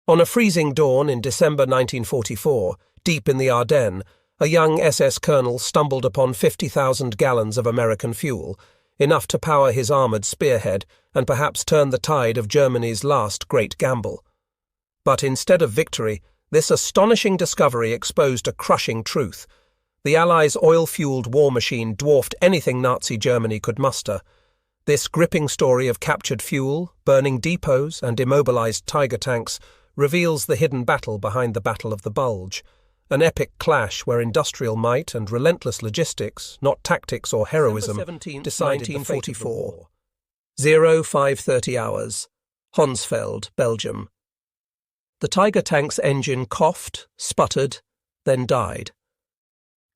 On a freezing dawn in December 1944, deep in the Ardennes, a young SS colonel stumbled upon 50,000 gallons of American fuel, enough to power his armoured spearhead and perhaps turn the tide of Germany's last great gamble. But instead of victory, this astonishing discovery exposed a crushing truth. The Allies' oil-fueled war machine dwarfed anything Nazi Germany could muster. This gripping story of captured fuel, burning depots, and immobilized Tiger tanks reveals the hidden battle behind the Battle of the Bulge, an epic clash where industrial might and relentless logistics, not tactics or heroism, decided the fate of the war. 0530 hours, Honsfeld, Belgium. The Tiger tank's engine coughed, sputtered, then died.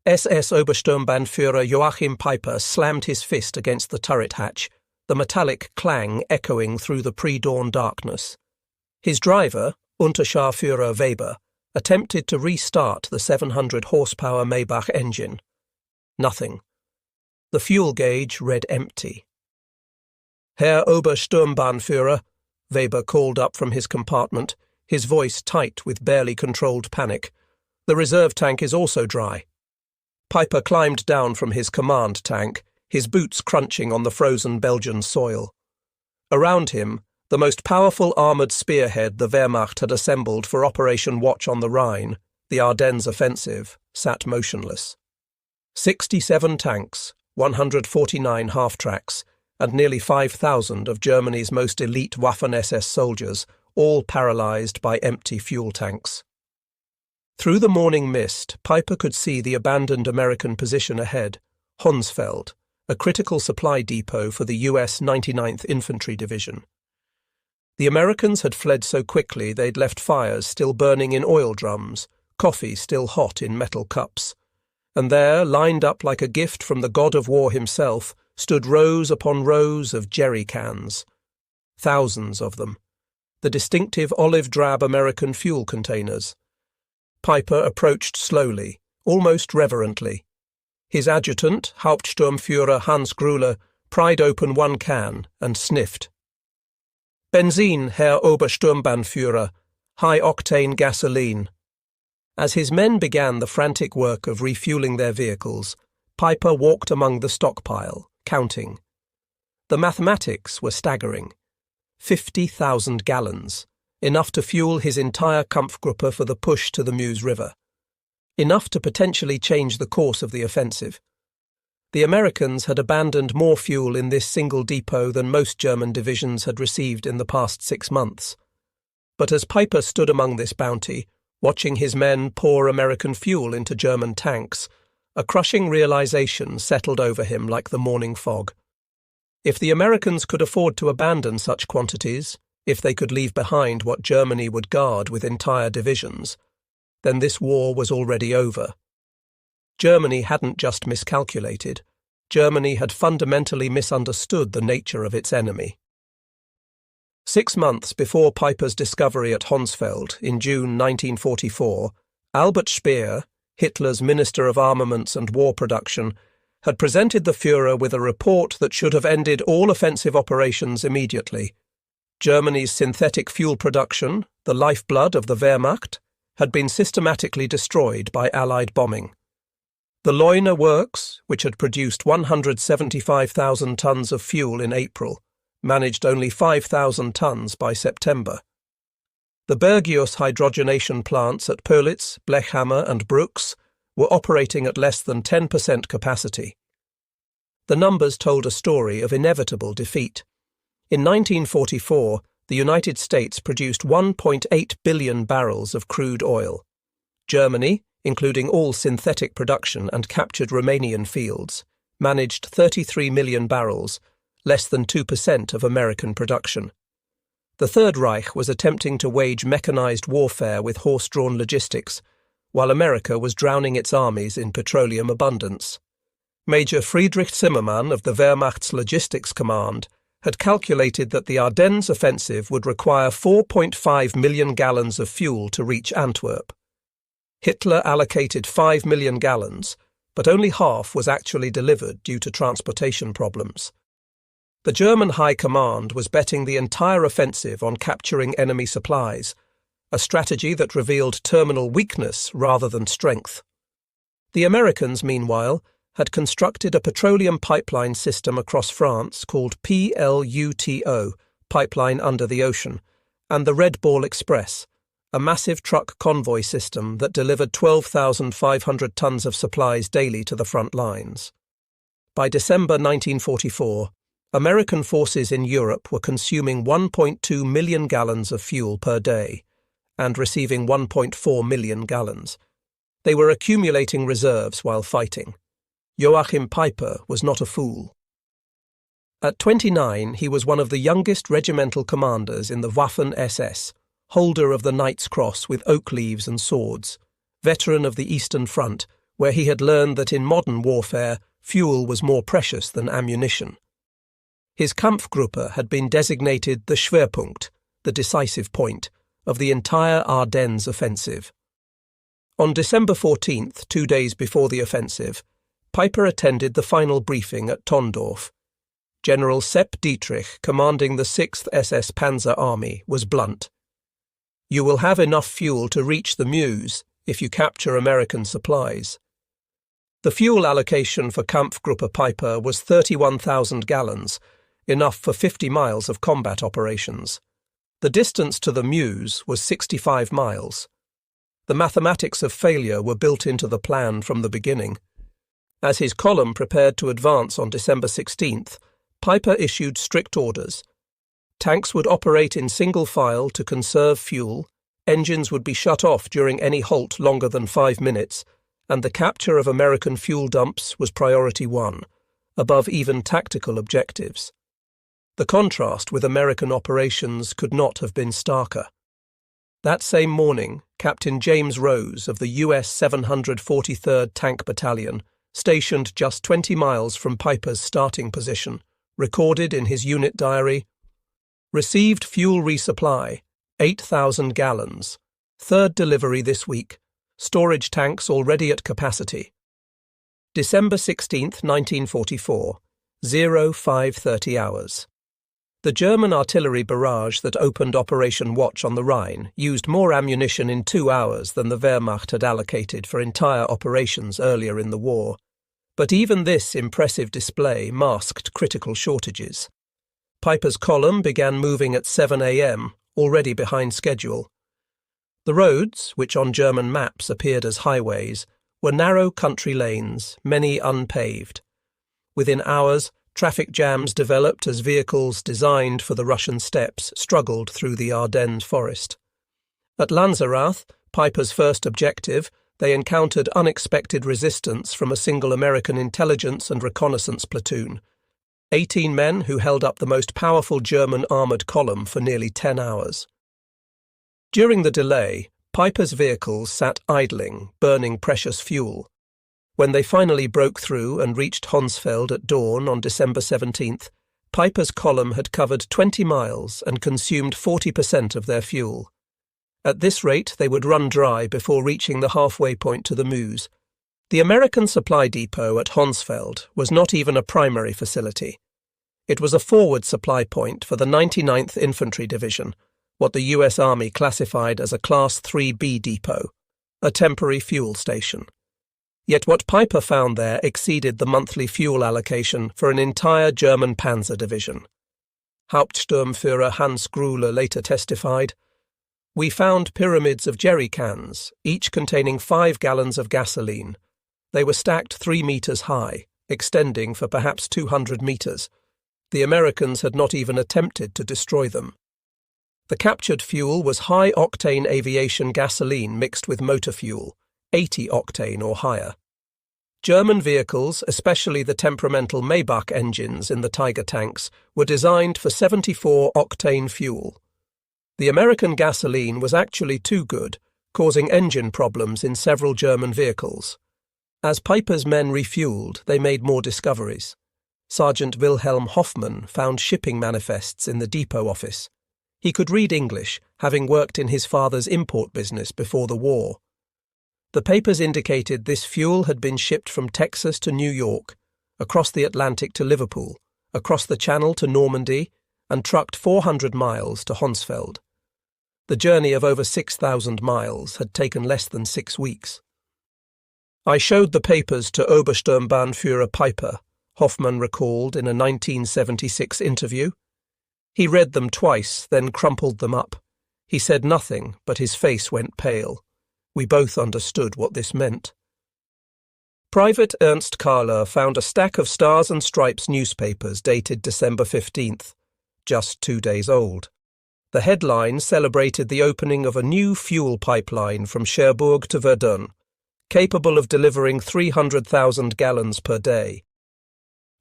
SS Obersturmbannführer Joachim Peiper slammed his fist against the turret hatch, the metallic clang echoing through the pre-dawn darkness. His driver, Unterscharführer Weber, attempted to restart the 700-horsepower Maybach engine. Nothing. The fuel gauge read empty. Herr Obersturmbannführer, Weber called up from his compartment, his voice tight with barely controlled panic. The reserve tank is also dry. Peiper climbed down from his command tank, his boots crunching on the frozen Belgian soil. Around him, the most powerful armoured spearhead the Wehrmacht had assembled for Operation Watch on the Rhine, the Ardennes offensive, sat motionless. 67 tanks, 149 half-tracks, and nearly 5,000 of Germany's most elite Waffen-SS soldiers, all paralysed by empty fuel tanks. Through the morning mist, Peiper could see the abandoned American position ahead, Honsfeld, a critical supply depot for the US 99th Infantry Division. The Americans had fled so quickly they'd left fires still burning in oil drums, coffee still hot in metal cups. And there, lined up like a gift from the god of war himself, stood rows upon rows of jerry cans. Thousands of them. The distinctive olive-drab American fuel containers. Peiper approached slowly, almost reverently. His adjutant, Hauptsturmführer Hans Gruller, pried open one can and sniffed. Benzin, Herr Obersturmbannführer, high-octane gasoline. As his men began the frantic work of refueling their vehicles, Peiper walked among the stockpile, counting. The mathematics were staggering. 50,000 gallons, enough to fuel his entire Kampfgruppe for the push to the Meuse River. Enough to potentially change the course of the offensive. The Americans had abandoned more fuel in this single depot than most German divisions had received in the past 6 months. But as Peiper stood among this bounty, watching his men pour American fuel into German tanks, a crushing realization settled over him like the morning fog. If the Americans could afford to abandon such quantities, if they could leave behind what Germany would guard with entire divisions, then this war was already over. Germany hadn't just miscalculated. Germany had fundamentally misunderstood the nature of its enemy. 6 months before Peiper's discovery at Honsfeld in June 1944, Albert Speer, Hitler's Minister of Armaments and War Production, had presented the Führer with a report that should have ended all offensive operations immediately. Germany's synthetic fuel production, the lifeblood of the Wehrmacht, had been systematically destroyed by Allied bombing. The Leuna works, which had produced 175,000 tons of fuel in April, managed only 5,000 tons by September. The Bergius hydrogenation plants at Pölitz, Blechhammer and Bruchs were operating at less than 10% capacity. The numbers told a story of inevitable defeat. In 1944, the United States produced 1.8 billion barrels of crude oil. Germany, including all synthetic production and captured Romanian fields, managed 33 million barrels, less than 2% of American production. The Third Reich was attempting to wage mechanized warfare with horse-drawn logistics, while America was drowning its armies in petroleum abundance. Major Friedrich Zimmermann of the Wehrmacht's Logistics Command had calculated that the Ardennes offensive would require 4.5 million gallons of fuel to reach Antwerp. Hitler allocated 5 million gallons, but only half was actually delivered due to transportation problems. The German High Command was betting the entire offensive on capturing enemy supplies, a strategy that revealed terminal weakness rather than strength. The Americans, meanwhile, had constructed a petroleum pipeline system across France called PLUTO, Pipeline Under the Ocean, and the Red Ball Express, a massive truck convoy system that delivered 12,500 tons of supplies daily to the front lines. By December 1944, American forces in Europe were consuming 1.2 million gallons of fuel per day and receiving 1.4 million gallons. They were accumulating reserves while fighting. Joachim Peiper was not a fool. At 29, he was one of the youngest regimental commanders in the Waffen-SS, holder of the Knight's Cross with oak leaves and swords, veteran of the Eastern Front, where he had learned that in modern warfare, fuel was more precious than ammunition. His Kampfgruppe had been designated the Schwerpunkt, the decisive point, of the entire Ardennes offensive. On December 14th, 2 days before the offensive, Peiper attended the final briefing at Tondorf. General Sepp Dietrich, commanding the 6th SS Panzer Army, was blunt. "You will have enough fuel to reach the Meuse if you capture American supplies." The fuel allocation for Kampfgruppe Peiper was 31,000 gallons, enough for 50 miles of combat operations. The distance to the Meuse was 65 miles. The mathematics of failure were built into the plan from the beginning. As his column prepared to advance on December 16th, Peiper issued strict orders. Tanks would operate in single file to conserve fuel, engines would be shut off during any halt longer than 5 minutes, and the capture of American fuel dumps was priority one, above even tactical objectives. The contrast with American operations could not have been starker. That same morning, Captain James Rose of the US 743rd Tank Battalion, stationed just 20 miles from Peiper's starting position, recorded in his unit diary, "Received fuel resupply, 8,000 gallons. Third delivery this week. Storage tanks already at capacity." December 16th, 1944, 05:30 hours. The German artillery barrage that opened Operation Watch on the Rhine used more ammunition in 2 hours than the Wehrmacht had allocated for entire operations earlier in the war. But even this impressive display masked critical shortages. Peiper's column began moving at 7 a.m., already behind schedule. The roads, which on German maps appeared as highways, were narrow country lanes, many unpaved. Within hours, traffic jams developed as vehicles designed for the Russian steppes struggled through the Ardennes forest. At Lanzerath, Peiper's first objective, they encountered unexpected resistance from a single American intelligence and reconnaissance platoon, 18 men who held up the most powerful German armoured column for nearly 10 hours. During the delay, Peiper's vehicles sat idling, burning precious fuel. When they finally broke through and reached Honsfeld at dawn on December 17th, Peiper's column had covered 20 miles and consumed 40% of their fuel. At this rate, they would run dry before reaching the halfway point to the Meuse. The American supply depot at Honsfeld was not even a primary facility. It was a forward supply point for the 99th Infantry Division, what the US Army classified as a Class 3B depot, a temporary fuel station. Yet what Peiper found there exceeded the monthly fuel allocation for an entire German panzer division. Hauptsturmführer Hans Gruhle later testified, "We found pyramids of jerry cans, each containing 5 gallons of gasoline. They were stacked 3 meters high, extending for perhaps 200 meters. The Americans had not even attempted to destroy them." The captured fuel was high-octane aviation gasoline mixed with motor fuel, 80 octane or higher. German vehicles, especially the temperamental Maybach engines in the Tiger tanks, were designed for 74 octane fuel. The American gasoline was actually too good, causing engine problems in several German vehicles. As Peiper's men refueled, they made more discoveries. Sergeant Wilhelm Hoffmann found shipping manifests in the depot office. He could read English, having worked in his father's import business before the war. The papers indicated this fuel had been shipped from Texas to New York, across the Atlantic to Liverpool, across the Channel to Normandy, and trucked 400 miles to Honsfeld. The journey of over 6,000 miles had taken less than 6 weeks. I showed the papers to Obersturmbannführer Peiper, Hoffmann recalled in a 1976 interview. He read them twice, then crumpled them up. He said nothing, but his face went pale. We both understood what this meant. Private Ernst Kahler found a stack of Stars and Stripes newspapers dated December 15th, just 2 days old. The headline celebrated the opening of a new fuel pipeline from Cherbourg to Verdun, capable of delivering 300,000 gallons per day.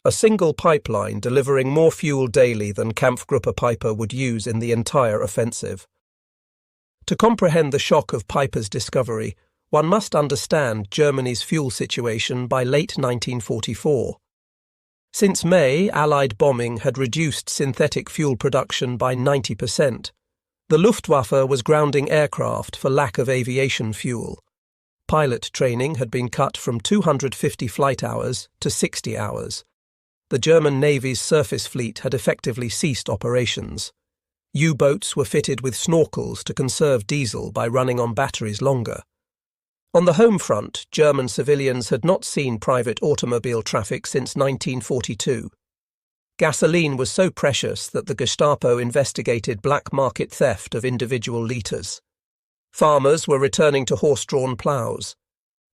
A single pipeline delivering more fuel daily than Kampfgruppe Peiper would use in the entire offensive. To comprehend the shock of Peiper's discovery, one must understand Germany's fuel situation by late 1944. Since May, Allied bombing had reduced synthetic fuel production by 90%. The Luftwaffe was grounding aircraft for lack of aviation fuel. Pilot training had been cut from 250 flight hours to 60 hours. The German Navy's surface fleet had effectively ceased operations. U-boats were fitted with snorkels to conserve diesel by running on batteries longer. On the home front, German civilians had not seen private automobile traffic since 1942. Gasoline was so precious that the Gestapo investigated black market theft of individual litres. Farmers were returning to horse-drawn ploughs.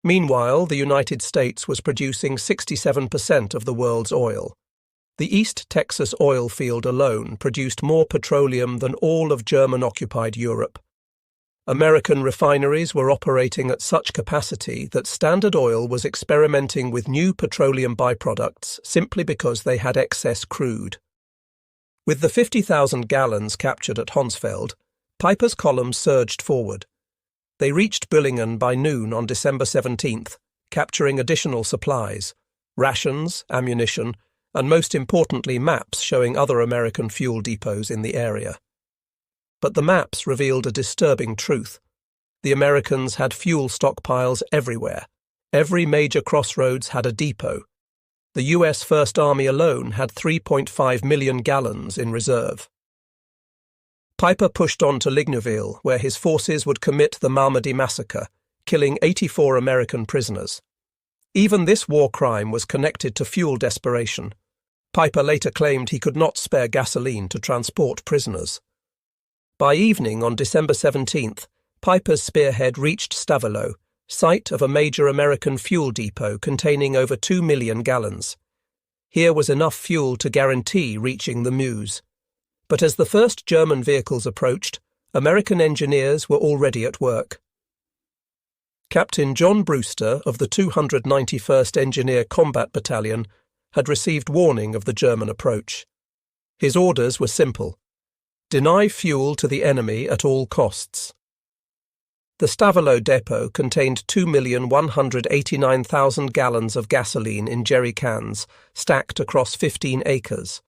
Meanwhile, the United States was producing 67% of the world's oil. The East Texas oil field alone produced more petroleum than all of German-occupied Europe. American refineries were operating at such capacity that Standard Oil was experimenting with new petroleum byproducts simply because they had excess crude. With the 50,000 gallons captured at Honsfeld, Peiper's column surged forward. They reached Büllingen by noon on December 17th, capturing additional supplies, rations, ammunition, and most importantly maps showing other American fuel depots in the area. But the maps revealed a disturbing truth. The Americans had fuel stockpiles everywhere. Every major crossroads had a depot. The US First Army alone had 3.5 million gallons in reserve. Peiper pushed on to Ligneville, where his forces would commit the Malmedy massacre, killing 84 American prisoners. Even this war crime was connected to fuel desperation. Peiper later claimed he could not spare gasoline to transport prisoners. By evening on December 17th, Peiper's spearhead reached Stavelot, site of a major American fuel depot containing over 2 million gallons. Here was enough fuel to guarantee reaching the Meuse. But as the first German vehicles approached, American engineers were already at work. Captain John Brewster of the 291st Engineer Combat Battalion had received warning of the German approach. His orders were simple: deny fuel to the enemy at all costs. The Stavelot depot contained 2,189,000 gallons of gasoline in jerry cans, stacked across 15 acres.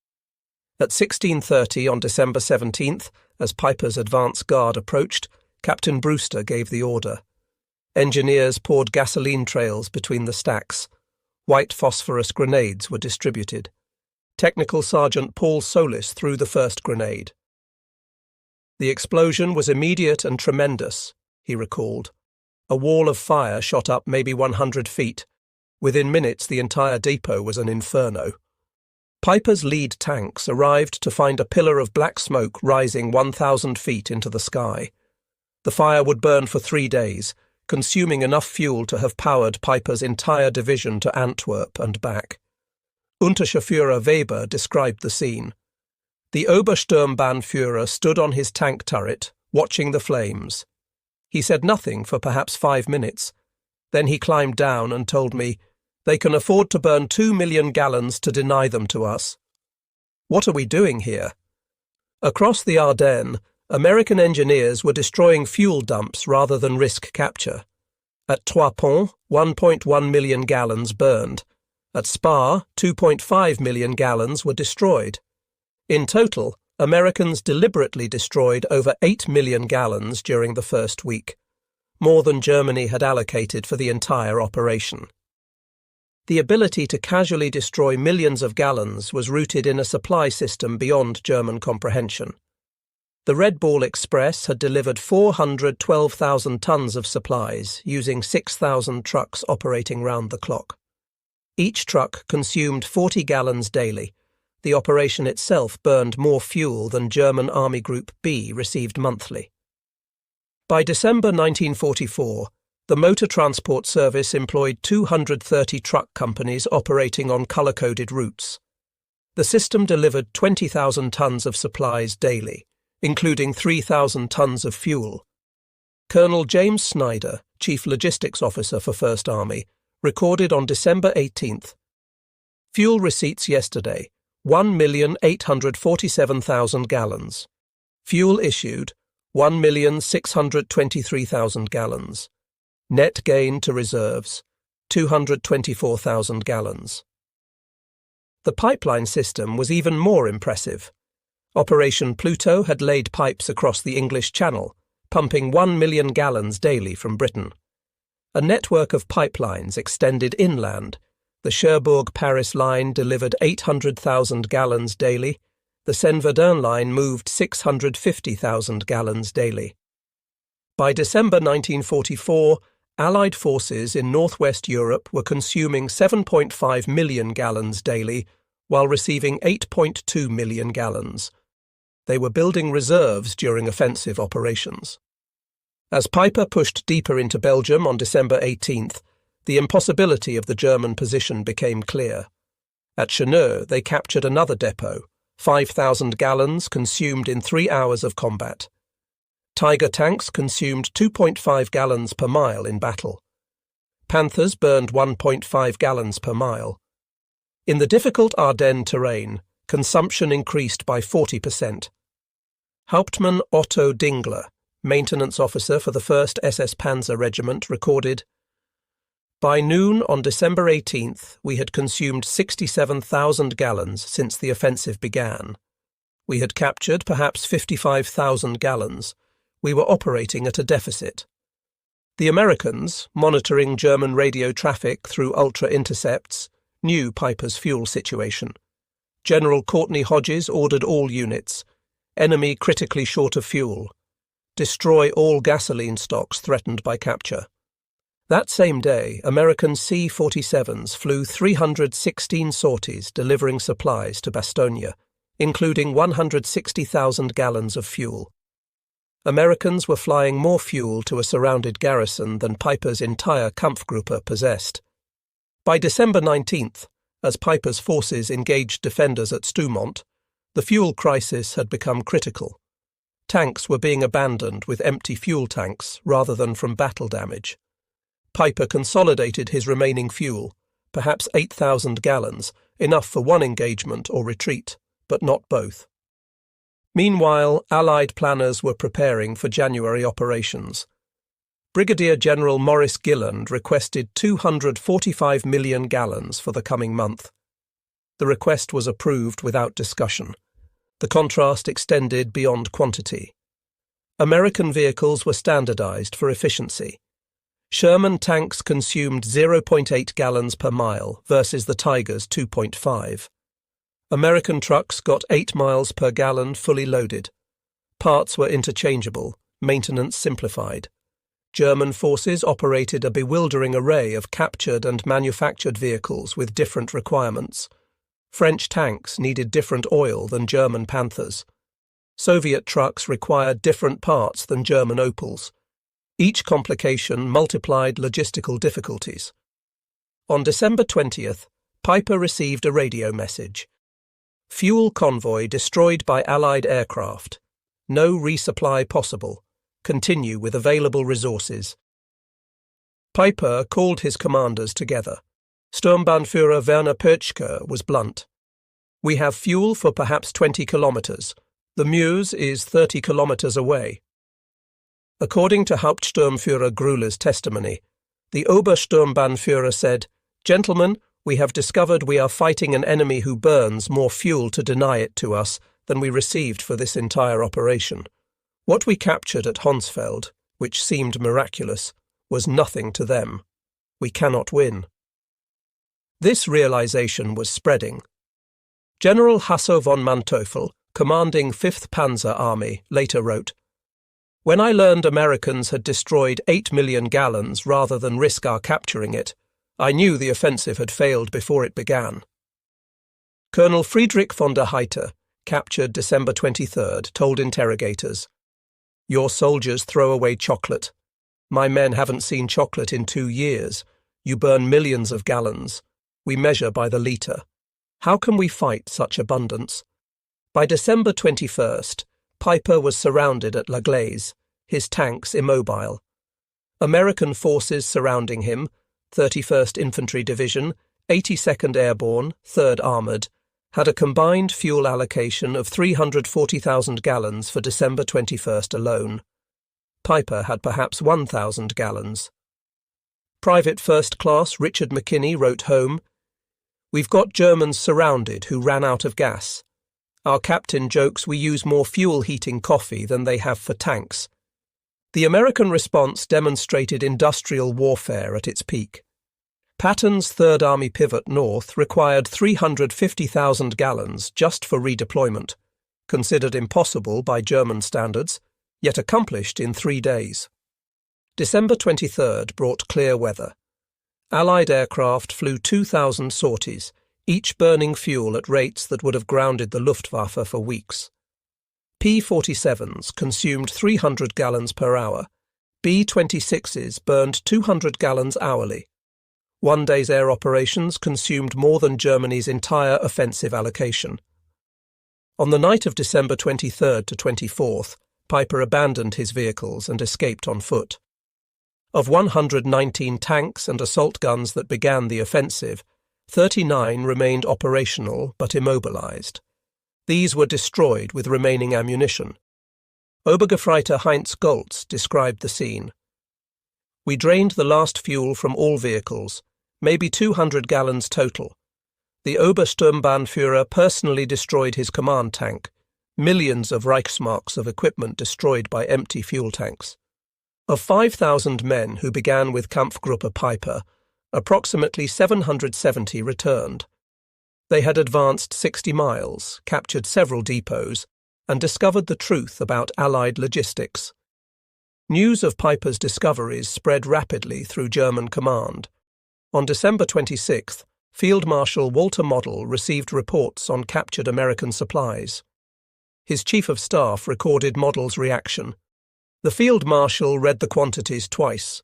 At 16:30 on December 17th, as Peiper's advance guard approached, Captain Brewster gave the order. Engineers poured gasoline trails between the stacks. White phosphorus grenades were distributed. Technical Sergeant Paul Solis threw the first grenade. The explosion was immediate and tremendous, he recalled. A wall of fire shot up maybe 100 feet. Within minutes, the entire depot was an inferno. Peiper's lead tanks arrived to find a pillar of black smoke rising 1,000 feet into the sky. The fire would burn for 3 days, consuming enough fuel to have powered Peiper's entire division to Antwerp and back. Unterscharführer Weber described the scene. The Obersturmbannführer stood on his tank turret, watching the flames. He said nothing for perhaps 5 minutes. Then he climbed down and told me, "They can afford to burn 2 million gallons to deny them to us." What are we doing here? Across the Ardennes, American engineers were destroying fuel dumps rather than risk capture. At Trois Ponts, 1.1 million gallons burned. At Spa, 2.5 million gallons were destroyed. In total, Americans deliberately destroyed over 8 million gallons during the first week, more than Germany had allocated for the entire operation. The ability to casually destroy millions of gallons was rooted in a supply system beyond German comprehension. The Red Ball Express had delivered 412,000 tons of supplies, using 6,000 trucks operating round the clock. Each truck consumed 40 gallons daily. The operation itself burned more fuel than German Army Group B received monthly. By December 1944, the motor transport service employed 230 truck companies operating on colour-coded routes. The system delivered 20,000 tons of supplies daily, including 3,000 tons of fuel. Colonel James Snyder, Chief Logistics Officer for First Army, recorded on December 18th. Fuel receipts yesterday, 1,847,000 gallons. Fuel issued, 1,623,000 gallons. Net gain to reserves, 224,000 gallons. The pipeline system was even more impressive. Operation Pluto had laid pipes across the English Channel, pumping 1 million gallons daily from Britain. A network of pipelines extended inland. The Cherbourg-Paris line delivered 800,000 gallons daily. The Seine-Verdun line moved 650,000 gallons daily. By December 1944, Allied forces in northwest Europe were consuming 7.5 million gallons daily, while receiving 8.2 million gallons. They were building reserves during offensive operations. As Piper pushed deeper into Belgium on December 18th, the impossibility of the German position became clear. At Cheneux, they captured another depot, 5,000 gallons consumed in 3 hours of combat. Tiger tanks consumed 2.5 gallons per mile in battle. Panthers burned 1.5 gallons per mile. In the difficult Ardennes terrain, consumption increased by 40%. Hauptmann Otto Dingler, maintenance officer for the 1st SS Panzer Regiment, recorded, "By noon on December 18th, we had consumed 67,000 gallons since the offensive began. We had captured perhaps 55,000 gallons. We were operating at a deficit." The Americans, monitoring German radio traffic through ultra-intercepts, knew Piper's fuel situation. General Courtney Hodges ordered all units. Enemy critically short of fuel. Destroy all gasoline stocks threatened by capture. That same day, American C-47s flew 316 sorties delivering supplies to Bastogne, including 160,000 gallons of fuel. Americans were flying more fuel to a surrounded garrison than Piper's entire Kampfgruppe possessed. By December 19th, as Piper's forces engaged defenders at Stoumont, the fuel crisis had become critical. Tanks were being abandoned with empty fuel tanks rather than from battle damage. Piper consolidated his remaining fuel, perhaps 8,000 gallons, enough for one engagement or retreat, but not both. Meanwhile, Allied planners were preparing for January operations. Brigadier General Maurice Gilland requested 245 million gallons for the coming month. The request was approved without discussion. The contrast extended beyond quantity. American vehicles were standardized for efficiency. Sherman tanks consumed 0.8 gallons per mile versus the Tiger's 2.5. American trucks got 8 miles per gallon fully loaded. Parts were interchangeable, maintenance simplified. German forces operated a bewildering array of captured and manufactured vehicles with different requirements. French tanks needed different oil than German Panthers. Soviet trucks required different parts than German Opels. Each complication multiplied logistical difficulties. On December 20th, Piper received a radio message. Fuel convoy destroyed by Allied aircraft. No resupply possible. Continue with available resources. Piper called his commanders together. Sturmbannführer Werner Pötschke was blunt. "We have fuel for perhaps 20 kilometers. The Meuse is 30 kilometers away." According to Hauptsturmführer Grüller's testimony, the Obersturmbannführer said, "Gentlemen, we have discovered we are fighting an enemy who burns more fuel to deny it to us than we received for this entire operation. What we captured at Honsfeld, which seemed miraculous, was nothing to them. We cannot win." This realization was spreading. General Hasso von Manteuffel, commanding 5th Panzer Army, later wrote, "When I learned Americans had destroyed 8 million gallons rather than risk our capturing it, I knew the offensive had failed before it began." Colonel Friedrich von der Heydte, captured December 23rd, told interrogators, "Your soldiers throw away chocolate. My men haven't seen chocolate in 2 years. You burn millions of gallons. We measure by the litre. How can we fight such abundance?" By December 21st, Piper was surrounded at La Glaise, his tanks immobile. American forces surrounding him, 31st Infantry Division, 82nd Airborne, 3rd Armoured, had a combined fuel allocation of 340,000 gallons for December 21st alone. Piper had perhaps 1,000 gallons. Private First Class Richard McKinney wrote home, "We've got Germans surrounded who ran out of gas. Our captain jokes we use more fuel heating coffee than they have for tanks." The American response demonstrated industrial warfare at its peak. Patton's Third Army pivot north required 350,000 gallons just for redeployment, considered impossible by German standards, yet accomplished in 3 days. December 23rd brought clear weather. Allied aircraft flew 2,000 sorties, each burning fuel at rates that would have grounded the Luftwaffe for weeks. P-47s consumed 300 gallons per hour. B-26s burned 200 gallons hourly. One day's air operations consumed more than Germany's entire offensive allocation. On the night of December 23rd to 24th, Piper abandoned his vehicles and escaped on foot. Of 119 tanks and assault guns that began the offensive, 39 remained operational but immobilized. These were destroyed with remaining ammunition. Obergefreiter Heinz Goltz described the scene. "We drained the last fuel from all vehicles, maybe 200 gallons total. The Obersturmbannführer personally destroyed his command tank, millions of Reichsmarks of equipment destroyed by empty fuel tanks. Of 5,000 men who began with Kampfgruppe Piper, approximately 770 returned. They had advanced 60 miles, captured several depots, and discovered the truth about Allied logistics. News of Piper's discoveries spread rapidly through German command. On December 26th, Field Marshal Walter Model received reports on captured American supplies. His Chief of Staff recorded Model's reaction. The Field Marshal read the quantities twice: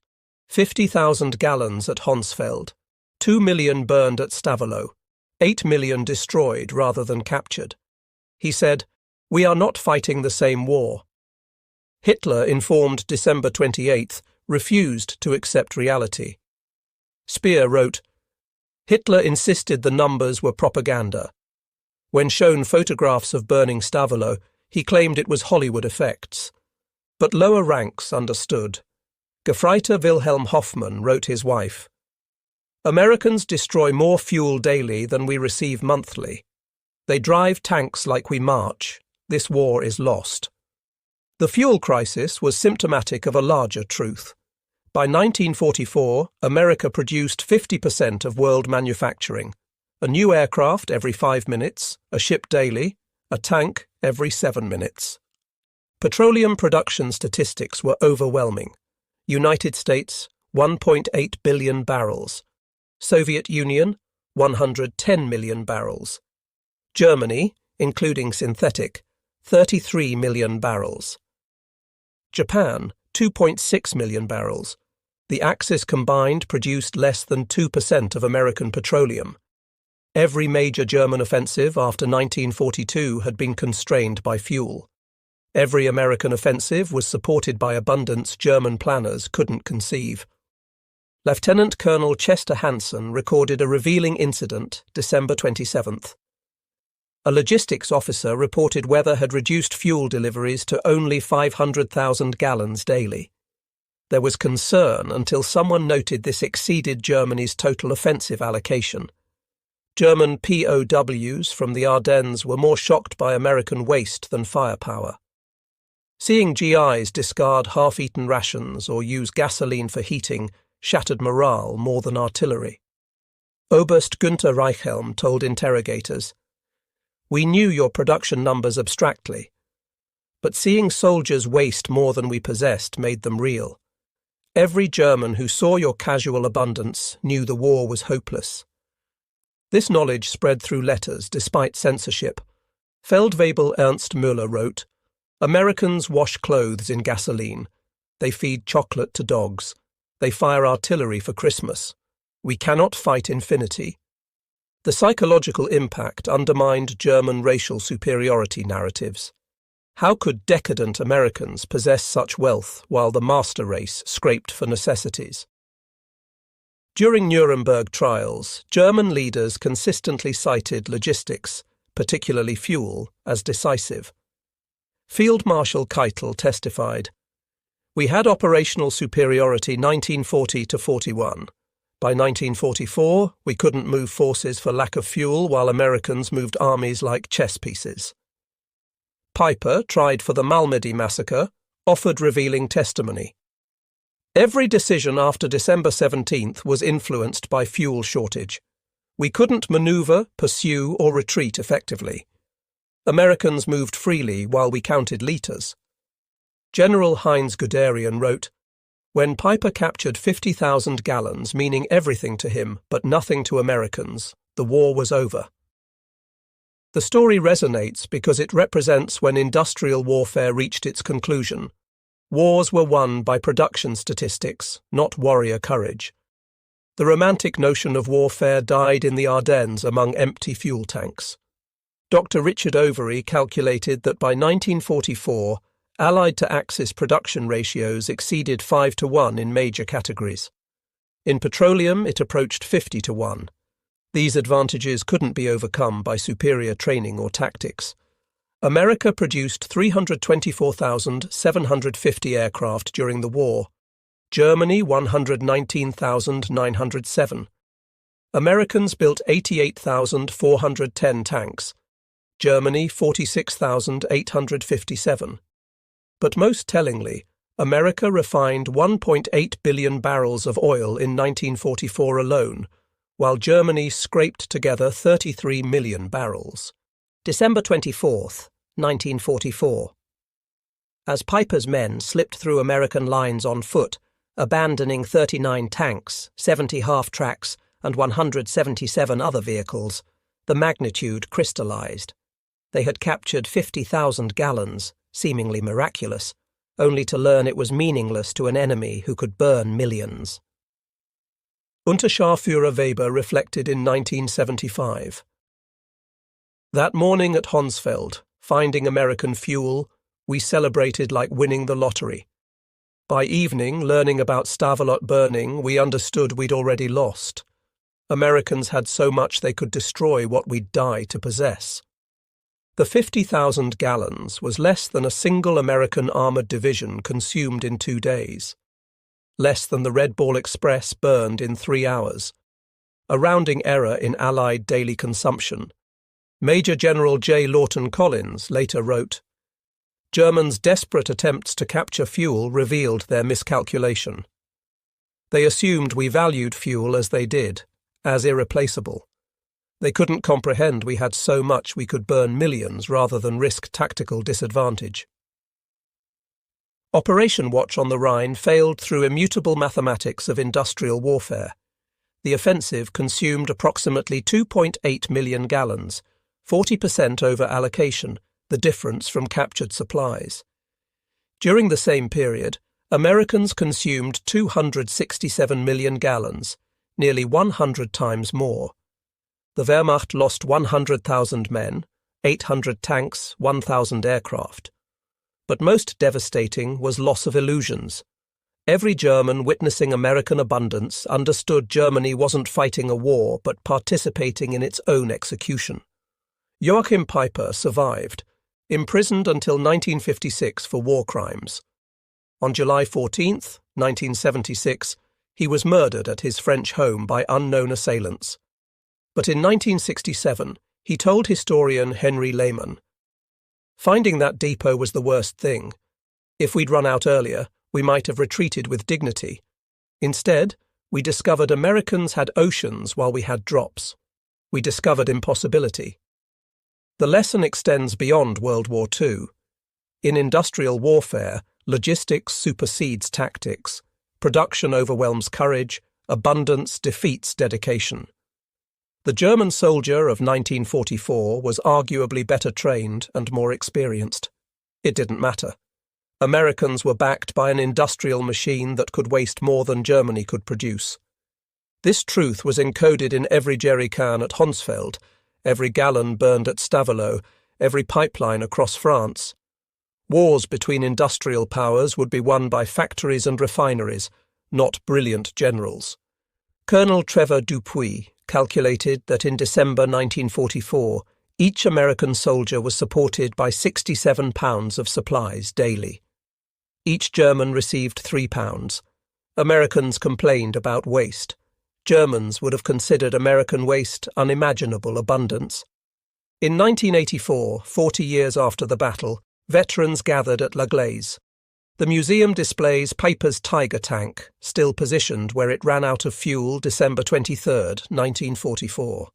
50,000 gallons at Honsfeld, 2 million burned at Stavelot, 8 million destroyed rather than captured. He said, "We are not fighting the same war." Hitler, informed December 28th, refused to accept reality. Speer wrote, "Hitler insisted the numbers were propaganda. When shown photographs of burning Stavelot, he claimed it was Hollywood effects. But lower ranks understood. Gefreiter Wilhelm Hoffmann wrote his wife, "Americans destroy more fuel daily than we receive monthly. They drive tanks like we march. This war is lost." The fuel crisis was symptomatic of a larger truth. By 1944, America produced 50% of world manufacturing. A new aircraft every 5 minutes, a ship daily, a tank every 7 minutes. Petroleum production statistics were overwhelming. United States, 1.8 billion barrels. Soviet Union, 110 million barrels. Germany, including synthetic, 33 million barrels. Japan, 2.6 million barrels. The Axis combined produced less than 2% of American petroleum. Every major German offensive after 1942 had been constrained by fuel. Every American offensive was supported by abundance German planners couldn't conceive. Lieutenant Colonel Chester Hansen recorded a revealing incident December 27th. A logistics officer reported weather had reduced fuel deliveries to only 500,000 gallons daily. There was concern until someone noted this exceeded Germany's total offensive allocation. German POWs from the Ardennes were more shocked by American waste than firepower. Seeing GIs discard half-eaten rations or use gasoline for heating shattered morale more than artillery. Oberst Günther Reichhelm told interrogators, We knew your production numbers abstractly. But seeing soldiers waste more than we possessed made them real. Every German who saw your casual abundance knew the war was hopeless. This knowledge spread through letters despite censorship. Feldwebel Ernst Müller wrote, "Americans wash clothes in gasoline. They feed chocolate to dogs. They fire artillery for Christmas. We cannot fight infinity." The psychological impact undermined German racial superiority narratives. How could decadent Americans possess such wealth while the master race scraped for necessities? During Nuremberg trials, German leaders consistently cited logistics, particularly fuel, as decisive. Field Marshal Keitel testified, "We had operational superiority 1940 to 41. By 1944, we couldn't move forces for lack of fuel while Americans moved armies like chess pieces." Piper, tried for the Malmedy massacre, offered revealing testimony. "Every decision after December 17th was influenced by fuel shortage. We couldn't maneuver, pursue, or retreat effectively. Americans moved freely while we counted liters." General Heinz Guderian wrote, "When Piper captured 50,000 gallons, meaning everything to him but nothing to Americans, the war was over." The story resonates because it represents when industrial warfare reached its conclusion. Wars were won by production statistics, not warrior courage. The romantic notion of warfare died in the Ardennes among empty fuel tanks. Dr. Richard Overy calculated that by 1944, Allied to Axis production ratios exceeded 5-1 in major categories. In petroleum, it approached 50-1. These advantages couldn't be overcome by superior training or tactics. America produced 324,750 aircraft during the war. Germany 119,907. Americans built 88,410 tanks. Germany 46,857. But most tellingly, America refined 1.8 billion barrels of oil in 1944 alone, while Germany scraped together 33 million barrels. December 24th, 1944. As Piper's men slipped through American lines on foot, abandoning 39 tanks, 70 half-tracks, and 177 other vehicles, the magnitude crystallized. They had captured 50,000 gallons, seemingly miraculous, only to learn it was meaningless to an enemy who could burn millions. Unterscharführer Weber reflected in 1975. "That morning at Honsfeld, finding American fuel, we celebrated like winning the lottery. By evening, learning about Stavelot burning, we understood we'd already lost. Americans had so much they could destroy what we'd die to possess." The 50,000 gallons was less than a single American armoured division consumed in 2 days. Less than the Red Ball Express burned in 3 hours. A rounding error in Allied daily consumption. Major General J. Lawton Collins later wrote, "Germans' desperate attempts to capture fuel revealed their miscalculation. They assumed we valued fuel as they did, as irreplaceable. They couldn't comprehend we had so much we could burn millions rather than risk tactical disadvantage." Operation Watch on the Rhine failed through immutable mathematics of industrial warfare. The offensive consumed approximately 2.8 million gallons, 40% over allocation, the difference from captured supplies. During the same period, Americans consumed 267 million gallons, nearly 100 times more. The Wehrmacht lost 100,000 men, 800 tanks, 1,000 aircraft. But most devastating was loss of illusions. Every German witnessing American abundance understood Germany wasn't fighting a war but participating in its own execution. Joachim Piper survived, imprisoned until 1956 for war crimes. On July 14, 1976, he was murdered at his French home by unknown assailants. But in 1967, he told historian Henry Lehmann, "Finding that depot was the worst thing. If we'd run out earlier, we might have retreated with dignity. Instead, we discovered Americans had oceans while we had drops. We discovered impossibility." The lesson extends beyond World War II. In industrial warfare, logistics supersedes tactics. Production overwhelms courage, abundance defeats dedication. The German soldier of 1944 was arguably better trained and more experienced. It didn't matter. Americans were backed by an industrial machine that could waste more than Germany could produce. This truth was encoded in every jerry can at Honsfeld, every gallon burned at Stavelot, every pipeline across France. Wars between industrial powers would be won by factories and refineries, not brilliant generals. Colonel Trevor Dupuy calculated that in December 1944, each American soldier was supported by 67 pounds of supplies daily. Each German received 3 pounds. Americans complained about waste. Germans would have considered American waste unimaginable abundance. In 1984, 40 years after the battle, veterans gathered at La Glaise. The museum displays Piper's Tiger tank, still positioned where it ran out of fuel December 23, 1944.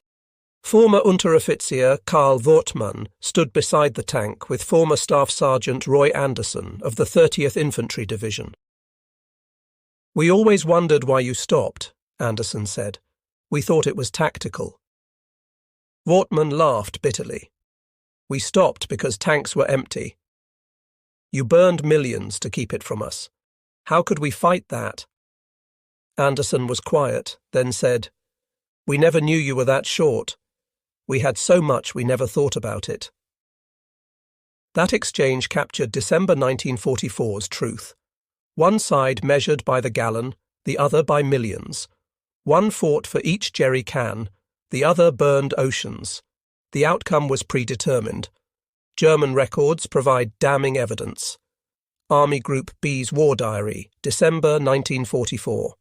Former Unteroffizier Karl Wortmann stood beside the tank with former Staff Sergeant Roy Anderson of the 30th Infantry Division. "We always wondered why you stopped," Anderson said. "We thought it was tactical." Wortmann laughed bitterly. "We stopped because tanks were empty. You burned millions to keep it from us. How could we fight that?" Anderson was quiet, then said, "We never knew you were that short. We had so much we never thought about it." That exchange captured December 1944's truth. One side measured by the gallon, the other by millions. One fought for each jerry can, the other burned oceans. The outcome was predetermined. German records provide damning evidence. Army Group B's War Diary, December 1944.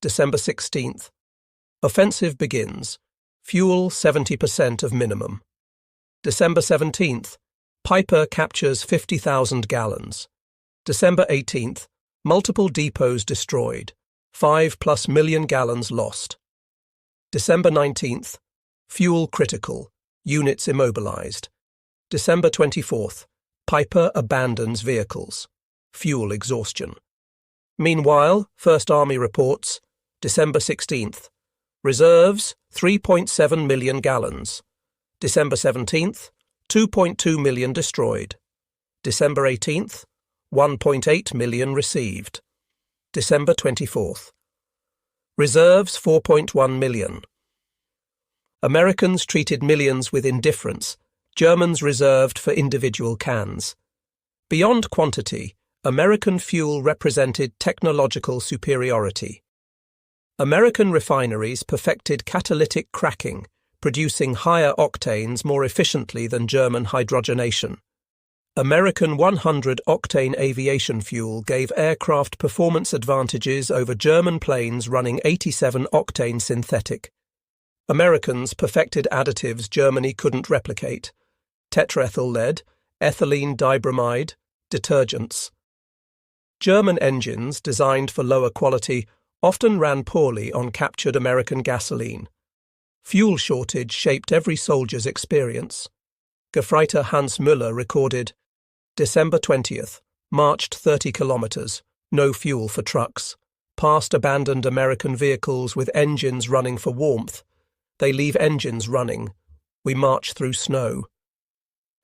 December 16th. Offensive begins. Fuel 70% of minimum. December 17th. Piper captures 50,000 gallons. December 18th. Multiple depots destroyed. 5+ million gallons lost. December 19th. Fuel critical. Units immobilized. December 24th. Piper abandons vehicles. Fuel exhaustion. Meanwhile, First Army reports, December 16th. Reserves, 3.7 million gallons. December 17th, 2.2 million destroyed. December 18th, 1.8 million received. December 24th. Reserves, 4.1 million. Americans treated millions with indifference. Germans reserved for individual cans. Beyond quantity, American fuel represented technological superiority. American refineries perfected catalytic cracking, producing higher octanes more efficiently than German hydrogenation. American 100-octane aviation fuel gave aircraft performance advantages over German planes running 87-octane synthetic. Americans perfected additives Germany couldn't replicate: tetraethyl lead, ethylene dibromide, detergents. German engines, designed for lower quality, often ran poorly on captured American gasoline. Fuel shortage shaped every soldier's experience. Gefreiter Hans Müller recorded, December 20th, marched 30 kilometers, no fuel for trucks, past abandoned American vehicles with engines running for warmth. They leave engines running. We march through snow.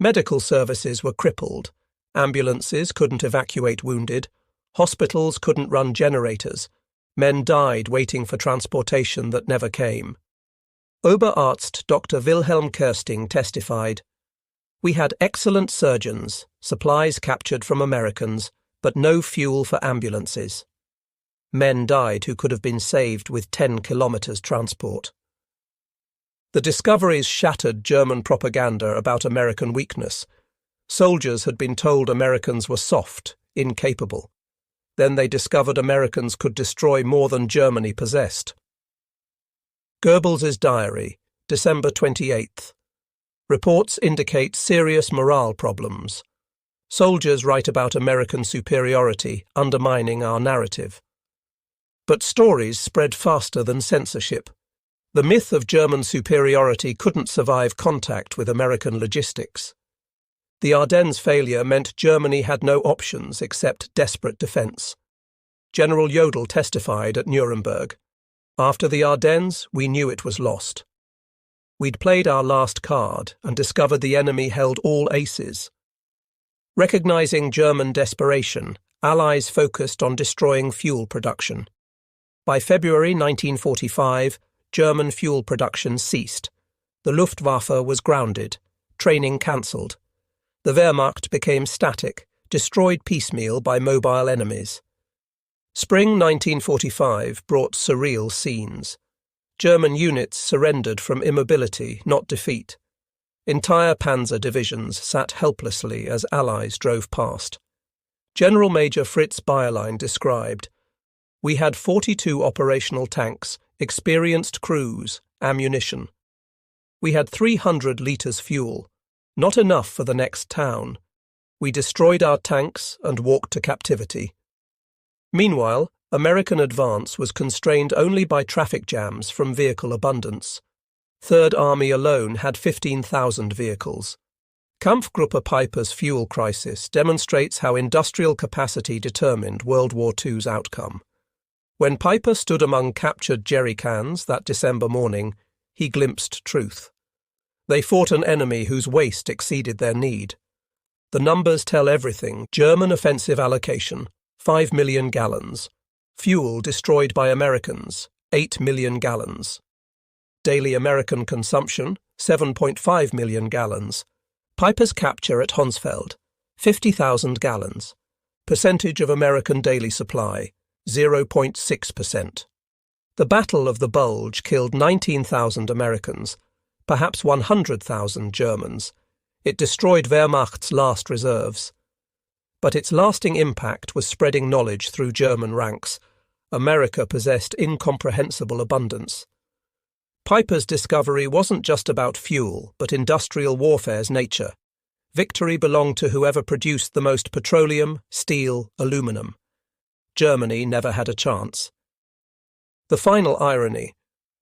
Medical services were crippled. Ambulances couldn't evacuate wounded. Hospitals couldn't run generators. Men died waiting for transportation that never came. Oberarzt Dr. Wilhelm Kersting testified, "We had excellent surgeons, supplies captured from Americans, but no fuel for ambulances. Men died who could have been saved with 10 kilometers transport." The discoveries shattered German propaganda about American weakness. Soldiers had been told Americans were soft, incapable. Then they discovered Americans could destroy more than Germany possessed. Goebbels's diary, December 28th. Reports indicate serious morale problems. Soldiers write about American superiority, undermining our narrative. But stories spread faster than censorship. The myth of German superiority couldn't survive contact with American logistics. The Ardennes failure meant Germany had no options except desperate defence. General Jodl testified at Nuremberg. After the Ardennes, we knew it was lost. We'd played our last card and discovered the enemy held all aces. Recognizing German desperation, Allies focused on destroying fuel production. By February 1945, German fuel production ceased. The Luftwaffe was grounded, training cancelled. The Wehrmacht became static, destroyed piecemeal by mobile enemies. Spring 1945 brought surreal scenes. German units surrendered from immobility, not defeat. Entire panzer divisions sat helplessly as Allies drove past. General Major Fritz Bayerlein described, "We had 42 operational tanks, experienced crews, ammunition. We had 300 litres fuel, not enough for the next town. We destroyed our tanks and walked to captivity." Meanwhile, American advance was constrained only by traffic jams from vehicle abundance. Third Army alone had 15,000 vehicles. Kampfgruppe Piper's fuel crisis demonstrates how industrial capacity determined World War II's outcome. When Piper stood among captured jerry cans that December morning, he glimpsed truth. They fought an enemy whose waste exceeded their need. The numbers tell everything. German offensive allocation, 5 million gallons. Fuel destroyed by Americans, 8 million gallons. Daily American consumption, 7.5 million gallons. Piper's capture at Honsfeld, 50,000 gallons. Percentage of American daily supply, 0.6%. The Battle of the Bulge killed 19,000 Americans, perhaps 100,000 Germans. It destroyed Wehrmacht's last reserves. But its lasting impact was spreading knowledge through German ranks. America possessed incomprehensible abundance. Piper's discovery wasn't just about fuel, but industrial warfare's nature. Victory belonged to whoever produced the most petroleum, steel, aluminum. Germany never had a chance. The final irony: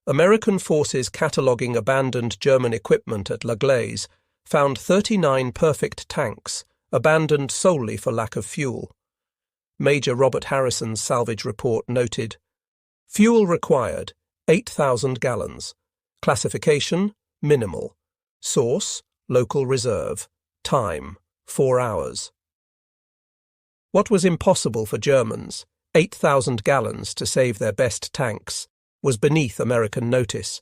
American forces cataloguing abandoned German equipment at La Glaise found 39 perfect tanks, abandoned solely for lack of fuel. Major Robert Harrison's salvage report noted, "Fuel required, 8,000 gallons. Classification, minimal. Source, local reserve. Time, 4 hours." What was impossible for Germans, 8,000 gallons to save their best tanks, was beneath American notice.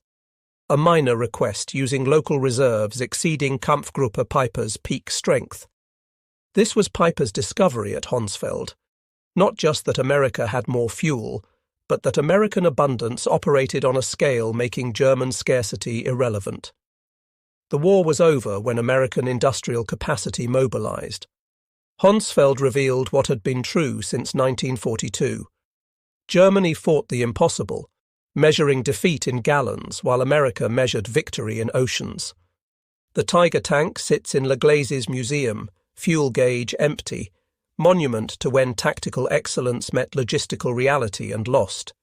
A minor request using local reserves exceeding Kampfgruppe Piper's peak strength. This was Piper's discovery at Honsfeld. Not just that America had more fuel, but that American abundance operated on a scale making German scarcity irrelevant. The war was over when American industrial capacity mobilized. Honsfeld revealed what had been true since 1942. Germany fought the impossible, measuring defeat in gallons while America measured victory in oceans. The Tiger tank sits in La Glaise's museum, fuel gauge empty, monument to when tactical excellence met logistical reality and lost.